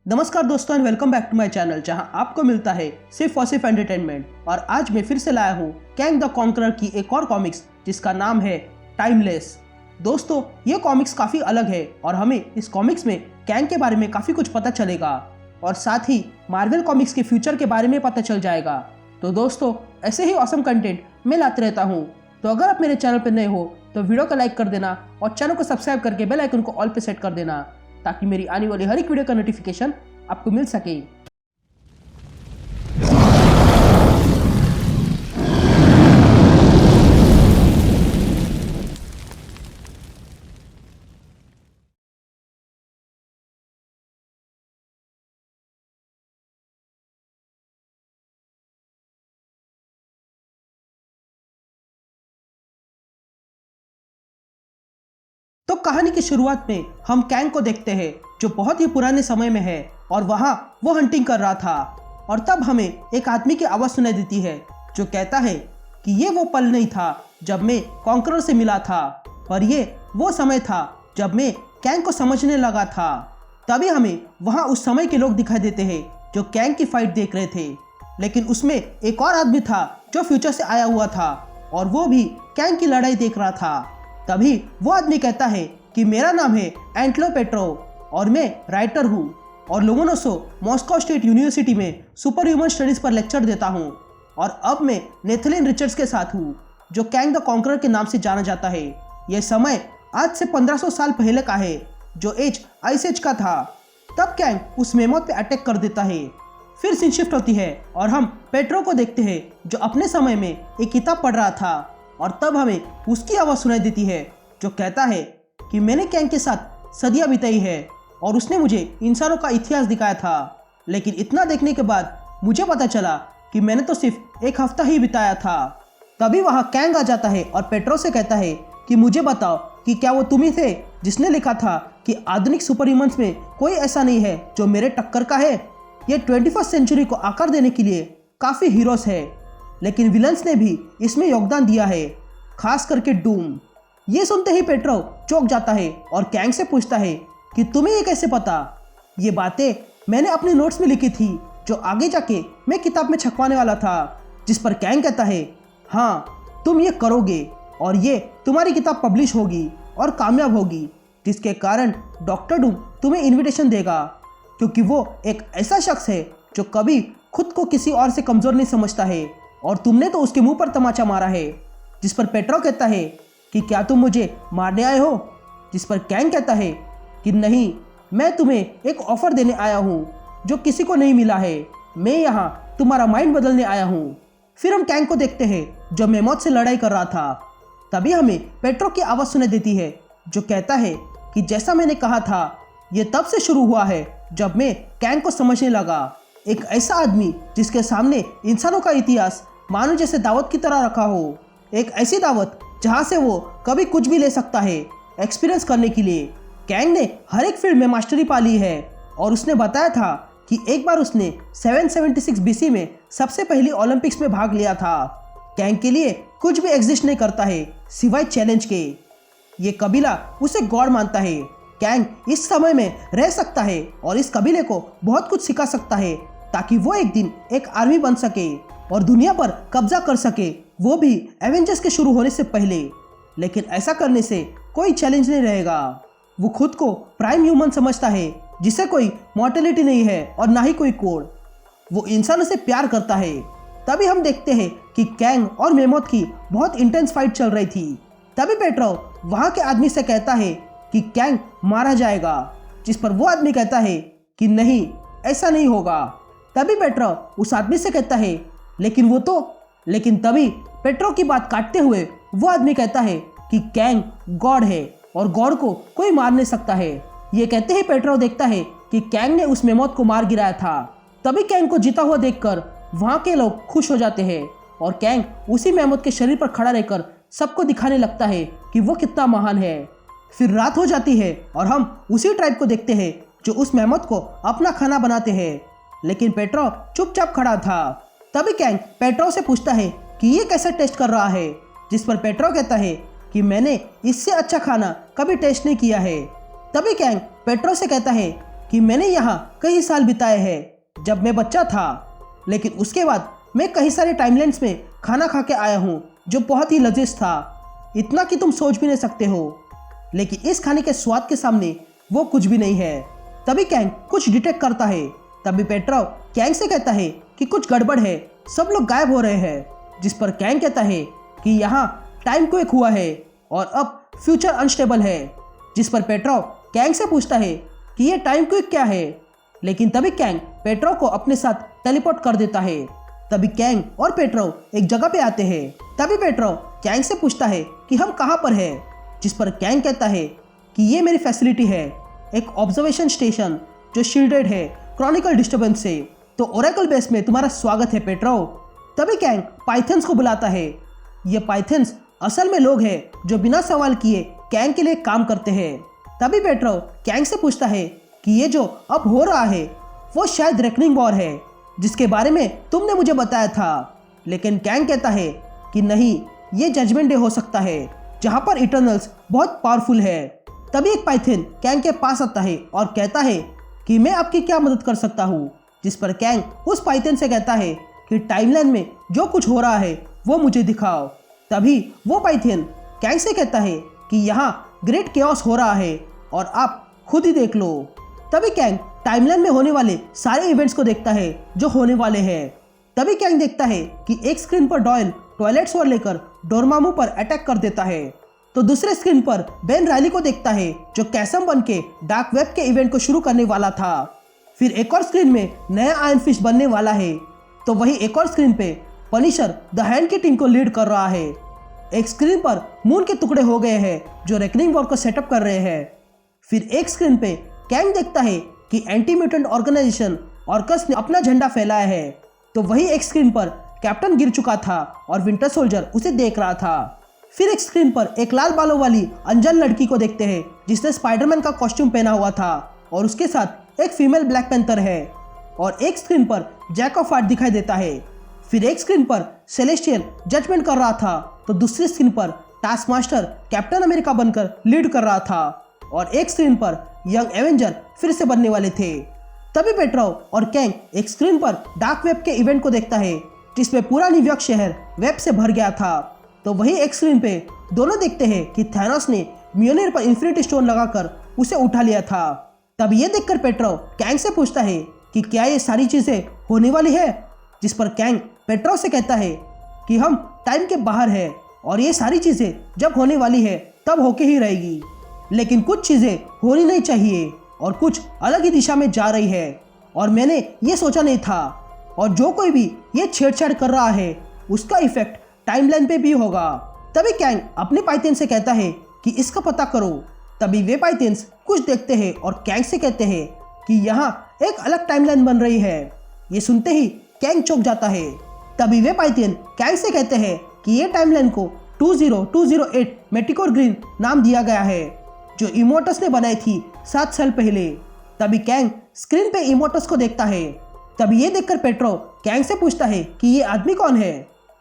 नमस्कार दोस्तों and welcome back to my channel जहां आपको मिलता है सिर्फ और सिर्फ एंटरटेनमेंट। और आज मैं फिर से लाया हूं कैंग द कॉन्करर की एक और कॉमिक्स जिसका नाम है टाइमलेस। दोस्तों ये कॉमिक्स काफ़ी अलग है और हमें इस कॉमिक्स में कैंग के बारे में काफ़ी कुछ पता चलेगा और साथ ही मार्वल कॉमिक्स के फ्यूचर के बारे में पता चल जाएगा। तो दोस्तों ऐसे ही ऑसम कंटेंट मैं लाते रहता हूँ। तो अगर आप मेरे चैनल पर नए हो तो वीडियो को लाइक कर देना और चैनल को सब्सक्राइब करके बेल आइकन को ऑल पे सेट कर देना ताकि मेरी आने वाली हर एक वीडियो का नोटिफिकेशन आपको मिल सके। तो कहानी की शुरुआत में हम कैंग को देखते हैं जो बहुत ही पुराने समय में है और वहाँ वो हंटिंग कर रहा था। और तब हमें एक आदमी की आवाज़ सुनाई देती है जो कहता है कि ये वो पल नहीं था जब मैं कॉन्करर से मिला था, पर ये वो समय था जब मैं कैंग को समझने लगा था। तभी हमें वहाँ उस समय के लोग दिखाई देते हैं जो कैंग की फाइट देख रहे थे, लेकिन उसमें एक और आदमी था जो फ्यूचर से आया हुआ था और वो भी कैंग की लड़ाई देख रहा था। तभी वो आदमी कहता है कि मेरा नाम है एंटलो पेट्रोव और मैं राइटर हूँ और लोमोनोसो मॉस्को स्टेट यूनिवर्सिटी में सुपर ह्यूमन स्टडीज़ पर लेक्चर देता हूँ। और अब मैं नेथलिन रिचर्ड्स के साथ हूँ जो कैंग द कॉन्करर के नाम से जाना जाता है। यह समय आज से 1500 साल पहले का है जो एज आइस एज का था। तब कैंग उस मेमोथ पे अटैक कर देता है। फिर सीन शिफ्ट होती है और हम पेट्रो को देखते हैं जो अपने समय में एक किताब पढ़ रहा था और तब हमें उसकी आवाज़ सुनाई देती है जो कहता है कि मैंने कैंग के साथ सदियां बिताई है और उसने मुझे इंसानों का इतिहास दिखाया था, लेकिन इतना देखने के बाद मुझे पता चला कि मैंने तो सिर्फ एक हफ्ता ही बिताया था। तभी वहाँ कैंग आ जाता है और पेट्रो से कहता है कि मुझे बताओ कि क्या वो तुम ही थे जिसने लिखा था कि आधुनिक सुपर ह्यूमन्स में कोई ऐसा नहीं है जो मेरे टक्कर का है। ये 21st सेंचुरी को आकार देने के लिए काफ़ी हीरोज है, लेकिन विलन्स ने भी इसमें योगदान दिया है, खास करके डूम। ये सुनते ही पेट्रो चौंक जाता है और कैंग से पूछता है कि तुम्हें ये कैसे पता? ये बातें मैंने अपने नोट्स में लिखी थी जो आगे जाके मैं किताब में छपवाने वाला था। जिस पर कैंग कहता है हाँ तुम ये करोगे और ये तुम्हारी किताब पब्लिश होगी और कामयाब होगी, जिसके कारण डॉक्टर डूम तुम्हें इन्विटेशन देगा क्योंकि वो एक ऐसा शख्स है जो कभी खुद को किसी और से कमज़ोर नहीं समझता है और तुमने तो उसके मुंह पर तमाचा मारा है। जिस पर पेट्रो कहता है कि क्या तुम मुझे मारने आए हो? जिस पर कैंग कहता है कि नहीं, मैं तुम्हें एक ऑफ़र देने आया हूँ जो किसी को नहीं मिला है। मैं यहाँ तुम्हारा माइंड बदलने आया हूँ। फिर हम कैंग को देखते हैं जो मेमोथ से लड़ाई कर रहा था। तभी हमें पेट्रो की आवाज़ सुनाई देती है जो कहता है कि जैसा मैंने कहा था ये तब से शुरू हुआ है जब मैं कैंग को समझने लगा। एक ऐसा आदमी जिसके सामने इंसानों का इतिहास मानो जैसे दावत की तरह रखा हो, एक ऐसी दावत जहाँ से वो कभी कुछ भी ले सकता है एक्सपीरियंस करने के लिए। कैंग ने हर एक फील्ड में मास्टरी पा ली है और उसने बताया था कि एक बार उसने 776 BC में सबसे पहली ओलंपिक्स में भाग लिया था। कैंग के लिए कुछ भी एग्जिस्ट नहीं करता है सिवाय चैलेंज के। ये कबीला उसे गॉड मानता है। कैंग इस समय में रह सकता है और इस कबीले को बहुत कुछ सिखा सकता है ताकि वो एक दिन एक आर्मी बन सके और दुनिया पर कब्जा कर सके, वो भी एवेंजर्स के शुरू होने से पहले। लेकिन ऐसा करने से कोई चैलेंज नहीं रहेगा। वो खुद को प्राइम ह्यूमन समझता है जिसे कोई मॉर्टेलिटी नहीं है और ना ही कोई कोड। वो इंसानों से प्यार करता है। तभी हम देखते हैं कि कैंग और मेमोथ की बहुत इंटेंस फाइट चल रही थी। तभी पेट्रो वहाँ के आदमी से कहता है कि कैंग मारा जाएगा, जिस पर वो आदमी कहता है कि नहीं, ऐसा नहीं होगा। तभी पेट्रो उस आदमी से कहता है लेकिन तभी पेट्रो की बात काटते हुए वो आदमी कहता है कि कैंग गॉड है और गॉड को कोई मार नहीं सकता है। ये कहते ही पेट्रो देखता है कि कैंग ने उस मेमोथ को मार गिराया था। तभी कैंग को जीता हुआ देखकर वहाँ के लोग खुश हो जाते हैं और कैंग उसी मेमोथ के शरीर पर खड़ा रहकर सबको दिखाने लगता है कि वो कितना महान है। फिर रात हो जाती है और हम उसी ट्राइब को देखते हैं जो उस मेमोथ को अपना खाना बनाते हैं, लेकिन पेट्रो चुपचाप खड़ा था। तभी कैंग पेट्रो से पूछता है कि ये कैसा टेस्ट कर रहा है, जिस पर पेट्रो कहता है कि मैंने इससे अच्छा खाना कभी टेस्ट नहीं किया है। तभी कैंग पेट्रो से कहता है कि मैंने यहाँ कई साल बिताए हैं जब मैं बच्चा था, लेकिन उसके बाद मैं कई सारे टाइमलाइन्स में खाना खा के आया हूँ जो बहुत ही लजीज था, इतना कि तुम सोच भी नहीं सकते हो। लेकिन इस खाने के स्वाद के सामने वो कुछ भी नहीं है। तभी कैंग कुछ डिटेक्ट करता है। तभी पेट्रोव कैंग से कहता है कि कुछ गड़बड़ है, सब लोग गायब हो रहे हैं। जिस पर कैंग कहता है कि यहाँ टाइम क्वेक हुआ है और अब फ्यूचर अनस्टेबल है। जिस पर पेट्रोव कैंग से पूछता है कि ये टाइम क्वेक क्या है, लेकिन तभी कैंग पेट्रोव को अपने साथ टेलीपोर्ट कर देता है। तभी कैंग और पेट्रोव एक जगह पे आते हैं। तभी पेट्रोव कैंग से पूछता है कि हम कहाँ पर हैं। जिस पर कैंग कहता है कि ये मेरी फैसिलिटी है, एक ऑब्जर्वेशन स्टेशन जो शील्डेड है क्रॉनिकल डिस्टर्बेंस से। तो ओरेकल बेस में तुम्हारा स्वागत है पेट्रोव। तभी कैंग पाइथन्स को बुलाता है। ये पाइथन्स असल में लोग हैं जो बिना सवाल किए कैंग के लिए काम करते हैं। तभी पेट्रोव कैंग से पूछता है कि ये जो अब हो रहा है वो शायद रेकनिंग वॉर है जिसके बारे में तुमने मुझे बताया था। लेकिन कैंग कहता है कि नहीं, ये जजमेंट डे हो सकता है जहाँ पर इटर्नल्स बहुत पावरफुल है। तभी एक पाइथन कैंग के पास आता है और कहता है कि मैं आपकी क्या मदद कर सकता हूँ। जिस पर कैंग उस पाइथन से कहता है कि टाइमलाइन में जो कुछ हो रहा है वो मुझे दिखाओ। तभी वो पाइथन कैंग से कहता है कि यहाँ ग्रेट केओस हो रहा है और आप खुद ही देख लो। तभी कैंग टाइमलाइन में होने वाले सारे इवेंट्स को देखता है जो होने वाले हैं। तभी कैंग देखता है कि एक स्क्रीन पर डॉयल टॉयलेट स्वॉर्ड लेकर डोरमामू पर अटैक कर देता है, तो दूसरे स्क्रीन पर बेन रायली को देखता है जो कैसम बन के डार्क वेब के इवेंट को शुरू करने वाला था। फिर एक और स्क्रीन में नया आयरन फिश बनने वाला है, तो वही एक और स्क्रीन पे पनिशर द हैंड की टीम को लीड कर रहा है। एक स्क्रीन पर मून के टुकड़े हो गए हैं जो रेकनिंग वॉर को सेटअप कर रहे हैं। फिर एक स्क्रीन पे कैंग देखता है कि एंटी म्यूटेंट ऑर्गेनाइजेशन ऑर्कस ने अपना झंडा फैलाया है, तो वही एक स्क्रीन पर कैप्टन गिर चुका था और विंटर सोल्जर उसे देख रहा था। फिर एक स्क्रीन पर एक लाल बालों वाली अनजान लड़की को देखते हैं जिसने स्पाइडरमैन का कॉस्ट्यूम पहना हुआ था और उसके साथ एक फीमेल ब्लैक पैंथर है। और एक स्क्रीन पर जैक ऑफ आर्ट दिखाई देता है। फिर एक स्क्रीन पर सेलेस्टियल जजमेंट कर रहा था, तो दूसरी स्क्रीन पर टास्क मास्टर कैप्टन अमेरिका बनकर लीड कर रहा था और एक स्क्रीन पर यंग एवेंजर फिर से बनने वाले थे। तभी पेट्रोव और कैंग एक स्क्रीन पर डार्क वेब के इवेंट को देखता है जिसमें पूरा न्यूयॉर्क शहर वेब से भर गया था, तो वही एक स्क्रीन पे दोनों देखते हैं कि थैनोस ने म्योनिर पर इन्फिनिटी स्टोन लगाकर उसे उठा लिया था। तब ये देखकर पेट्रोव कैंग से पूछता है कि क्या ये सारी चीजें होने वाली है। जिस पर कैंग पेट्रोव से कहता है कि हम टाइम के बाहर है और ये सारी चीजें जब होने वाली है तब होके ही रहेगी, लेकिन कुछ चीजें होनी नहीं चाहिए और कुछ अलग ही दिशा में जा रही है और मैंने ये सोचा नहीं था, और जो कोई भी ये छेड़छाड़ कर रहा है उसका इफेक्ट टाइमलाइन पे भी होगा। तभी कैंग अपने पाइथन से कहता है कि इसका पता करो। तभी वे पाइथन्स कुछ देखते हैं और कैंग से कहते हैं कि यहाँ एक अलग टाइमलाइन बन रही है। ये सुनते ही कैंग चौंक जाता है। तभी वे पाइथन कैंग से कहते हैं कि ये टाइमलाइन को 20208 मेटिकोर ग्रीन नाम दिया गया है जो इमोटस ने बनाई थी 7 साल पहले। तभी कैंग स्क्रीन पे इमोटस को देखता है। तभी ये देखकर पेट्रोव कैंग से पूछता है कि ये आदमी कौन है।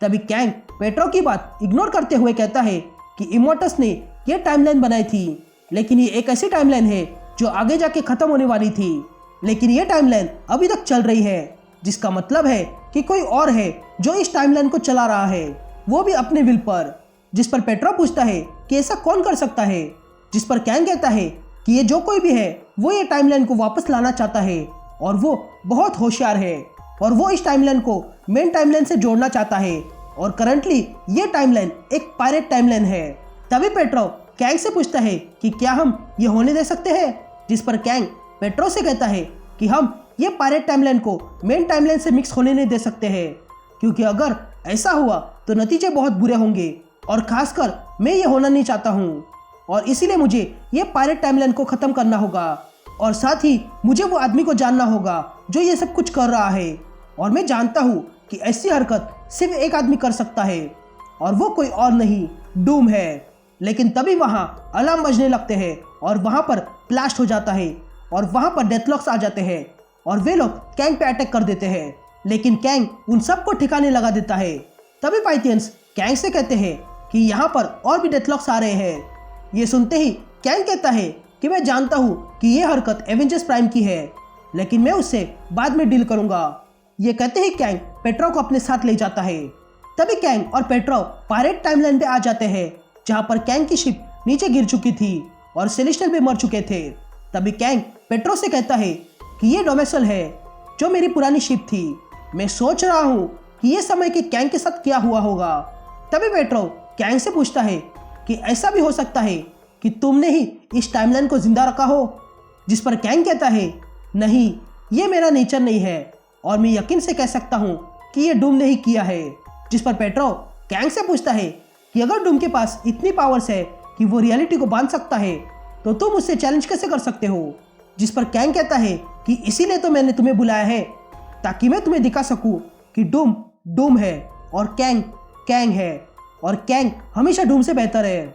तभी कैंग पेट्रोव की बात इग्नोर करते हुए कहता है कि इमोटस ने ये टाइमलाइन बनाई थी, लेकिन ये एक ऐसी टाइमलाइन है जो आगे जाके खत्म होने वाली थी, लेकिन ये टाइमलाइन अभी तक चल रही है, जिसका मतलब है कि कोई और है जो इस टाइमलाइन को चला रहा है, वो भी अपने विल पर। जिस पर पेट्रोव पूछता है कि ऐसा कौन कर सकता है। जिस पर कैंग कहता है कि ये जो कोई भी है वो ये टाइमलाइन को वापस लाना चाहता है और वो बहुत होशियार है और वो इस टाइमलाइन को मेन टाइमलाइन से जोड़ना चाहता है और करंटली ये टाइमलाइन एक पायरेट टाइमलाइन है। तभी पेट्रोव कैंग से पूछता है कि क्या हम ये होने दे सकते हैं। जिस पर कैंग पेट्रोव से कहता है कि हम ये पायरेट टाइमलाइन को मेन टाइमलाइन से मिक्स होने नहीं दे सकते हैं, क्योंकि अगर ऐसा हुआ तो नतीजे बहुत बुरे होंगे और खासकर मैं ये होना नहीं चाहता हूँ, और इसीलिए मुझे ये पायरेट टाइमलाइन को ख़त्म करना होगा और साथ ही मुझे वो आदमी को जानना होगा जो ये सब कुछ कर रहा है। और मैं जानता हूँ कि ऐसी हरकत सिर्फ एक आदमी कर सकता है और वो कोई और नहीं, डूम है। लेकिन तभी वहाँ अलार्म बजने लगते हैं और वहाँ पर ब्लास्ट हो जाता है और वहाँ पर डेथलॉक्स आ जाते हैं और वे लोग कैंग पे अटैक कर देते हैं, लेकिन कैंग उन सबको ठिकाने लगा देता है। तभी पाइथियंस कैंग से कहते हैं कि यहाँ पर और भी डेथलॉक्स आ रहे हैं। ये सुनते ही कैंग कहता है कि मैं जानता हूँ कि ये हरकत एवेंजर्स प्राइम की है, लेकिन मैं उससे बाद में डील करूंगा। ये कहते ही कैंग पेट्रो को अपने साथ ले जाता है। तभी कैंग और पेट्रो पायरेट टाइमलाइन पे आ जाते हैं, जहाँ पर कैंग की शिप नीचे गिर चुकी थी और सेलेस्टियल भी मर चुके थे। तभी कैंग पेट्रो से कहता है कि ये डोमेसल है, जो मेरी पुरानी शिप थी। मैं सोच रहा हूँ कि ये समय के कैंग के साथ क्या हुआ होगा। तभी पेट्रो कैंग से पूछता है कि ऐसा भी हो सकता है कि तुमने ही इस टाइमलाइन को जिंदा रखा हो, जिस पर कैंग कहता है नहीं, ये मेरा नेचर नहीं है और मैं यकीन से कह सकता हूँ कि ये डूम ने ही किया है। जिस पर पेट्रो कैंग से पूछता है कि अगर डूम के पास इतनी पावर्स है कि वो रियलिटी को बांध सकता है, तो तुम उससे चैलेंज कैसे कर सकते हो। जिस पर कैंग कहता है कि इसीलिए तो मैंने तुम्हें बुलाया है, ताकि मैं तुम्हें दिखा सकूं कि डूम डूम है और कैंग कैंग है, और कैंग हमेशा डूम से बेहतर है।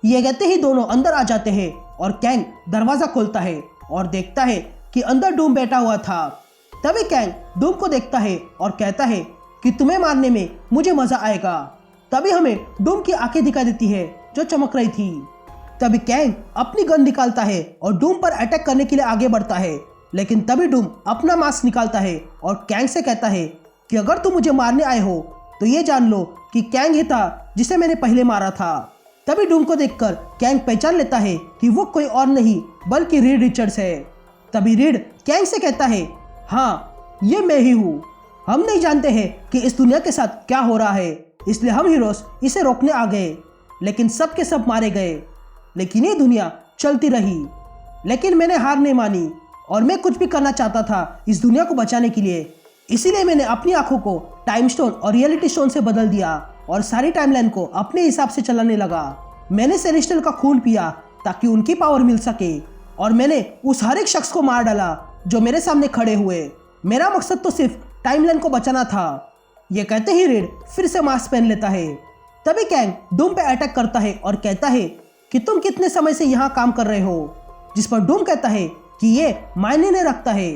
ये कहते ही दोनों अंदर आ जाते हैं और कैंग दरवाजा खोलता है और देखता है कि अंदर डूम बैठा हुआ था। तभी कैंग डूम को देखता है और कहता है कि तुम्हें मारने में मुझे मजा आएगा। तभी हमें डूम की आंखें दिखाई देती है जो चमक रही थी। तभी कैंग अपनी गन निकालता है और डूम पर अटैक करने के लिए आगे बढ़ता है, लेकिन तभी डूम अपना मास्क निकालता है और कैंग से कहता है कि अगर तुम मुझे मारने आए हो तो ये जान लो कि कैंग ही था जिसे मैंने पहले मारा था। तभी डूम को देखकर कैंग पहचान लेता है कि वो कोई और नहीं बल्कि रीड रिचर्ड्स है। तभी रीड कैंग से कहता है हाँ, ये मैं ही हूँ। हम नहीं जानते हैं कि इस दुनिया के साथ क्या हो रहा है, इसलिए हम हीरोज इसे रोकने आ गए, लेकिन सब के सब मारे गए। लेकिन ये दुनिया चलती रही, लेकिन मैंने हार नहीं मानी और मैं कुछ भी करना चाहता था इस दुनिया को बचाने के लिए। इसीलिए मैंने अपनी आंखों को टाइम स्टोन और रियलिटी स्टोन से बदल दिया और सारी टाइमलाइन को अपने हिसाब से चलाने लगा। मैंने सेलेस्टियल का खून पिया ताकि उनकी पावर मिल सके, और मैंने उस हर एक शख्स को मार डाला जो मेरे सामने खड़े हुए। मेरा मकसद तो सिर्फ टाइमलाइन को बचाना था। ये कहते ही रीड फिर से मास्क पहन लेता है। तभी कैंग डूम पे अटैक करता है और कहता है कि तुम कितने समय से यहाँ काम कर रहे हो। जिस पर डूम कहता है कि ये मायने नहीं रखता है।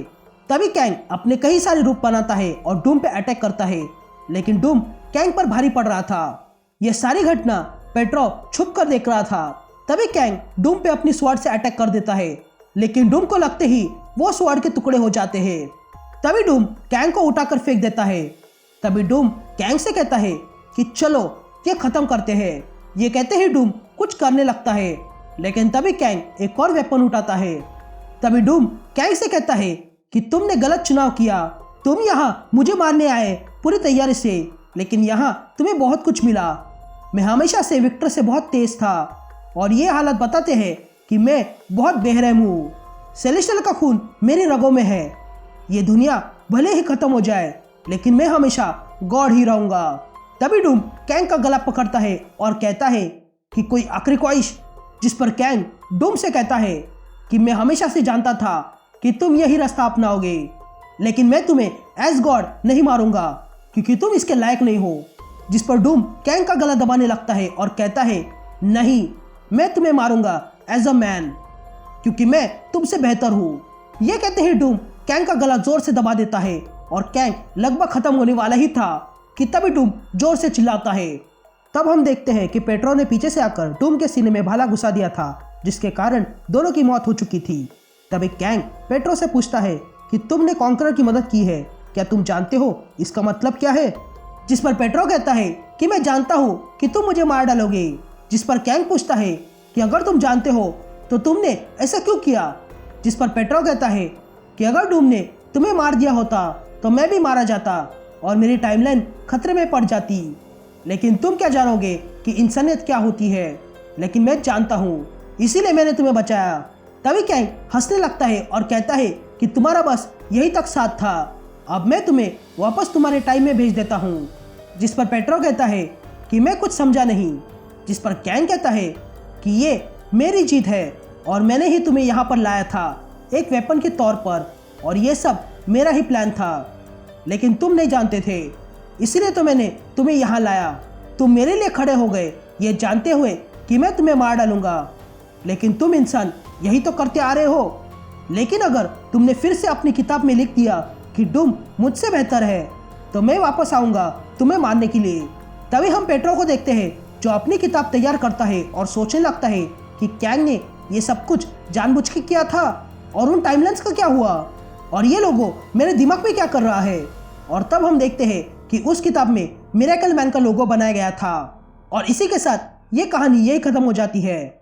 तभी कैंग अपने कई सारे रूप बनाता है और डूम पे अटैक करता है, लेकिन डूम कैंग पर भारी पड़ रहा था। यह सारी घटना पेट्रो छुप कर देख रहा था। तभी कैंग डूम पे अपनी स्वॉर्ड से अटैक कर देता है, लेकिन डूम को लगते ही वो स्वॉर्ड के टुकड़े हो जाते हैं। तभी डूम कैंग को उठाकर फेंक देता है। तभी डूम कैंग से कहता है कि चलो ये खत्म करते हैं। ये कहते ही डूम कुछ करने लगता है, लेकिन तभी कैंग एक और वेपन उठाता है। तभी डूम कैंग से कहता है कि तुमने गलत चुनाव किया। तुम यहाँ मुझे मारने आए पूरी तैयारी से, लेकिन यहाँ तुम्हें बहुत कुछ मिला। मैं हमेशा से विक्टर से बहुत तेज था और ये हालत बताते हैं कि मैं बहुत बेरहम हूँ। सेलेस्टियल का खून मेरी रगों में है। ये दुनिया भले ही खत्म हो जाए, लेकिन मैं हमेशा गॉड ही रहूंगा। तभी डूम कैंग का गला पकड़ता है और कहता है कि कोई आखिरी ख्वाहिश। जिस पर कैंग डूम से कहता है कि मैं हमेशा से जानता था कि तुम यही रास्ता अपनाओगे, लेकिन मैं तुम्हें एज गॉड नहीं मारूंगा क्योंकि तुम इसके लायक नहीं हो। जिस पर डूम कैंग का गला दबाने लगता है और कहता है नहीं, मैं तुम्हें मारूंगा एज अ मैन, क्योंकि मैं तुमसे बेहतर हूँ। यह कहते ही डूम कैंग का गला जोर से दबा देता है और कैंग लगभग खत्म होने वाला ही था कि तभी डूम जोर से चिल्लाता है। तब हम देखते हैं कि पेट्रो ने पीछे से आकर डूम के सीने में भाला घुसा दिया था, जिसके कारण दोनों की मौत हो चुकी थी। तभी कैंग पेट्रो से पूछता है कि तुमने कॉन्करर की मदद की है, क्या तुम जानते हो इसका मतलब क्या है। जिस पर पेट्रो कहता है कि मैं जानता हूँ कि तुम मुझे मार डालोगे। जिस पर कैंग पूछता है कि अगर तुम जानते हो तो तुमने ऐसा क्यों किया। जिस पर पेट्रो कहता है कि अगर डूम ने तुम्हें मार दिया होता तो मैं भी मारा जाता और मेरी टाइमलाइन खतरे में पड़ जाती, लेकिन तुम क्या जानोगे कि इंसानियत क्या होती है। लेकिन मैं जानता हूँ, इसीलिए मैंने तुम्हें बचाया। तभी कैंग हंसने लगता है और कहता है कि तुम्हारा बस यही तक साथ था, अब मैं तुम्हें वापस तुम्हारे टाइम में भेज देता हूँ। जिस पर पेट्रो कहता है कि मैं कुछ समझा नहीं। जिस पर कैंग कहता है कि ये मेरी जीत है और मैंने ही तुम्हें यहाँ पर लाया था एक वेपन के तौर पर, और ये सब मेरा ही प्लान था, लेकिन तुम नहीं जानते थे, इसलिए तो मैंने तुम्हें यहाँ लाया। तुम मेरे लिए खड़े हो गए ये जानते हुए कि मैं तुम्हें मार डालूंगा, लेकिन तुम इंसान यही तो करते आ रहे हो। लेकिन अगर तुमने फिर से अपनी किताब में लिख दिया कि डूम मुझसे बेहतर है, तो मैं वापस आऊँगा तुम्हें मारने के लिए। तभी हम पेट्रो को देखते हैं जो अपनी किताब तैयार करता है और सोचने लगता है कि कैंग ने ये सब कुछ जानबूझ के किया था? और उन टाइमलाइंस का क्या हुआ? और ये लोगो मेरे दिमाग में क्या कर रहा है? और तब हम देखते हैं कि उस किताब में मिरेकल मैन का लोगो बनाया गया था। और इसी के साथ ये कहानी यही खत्म हो जाती है।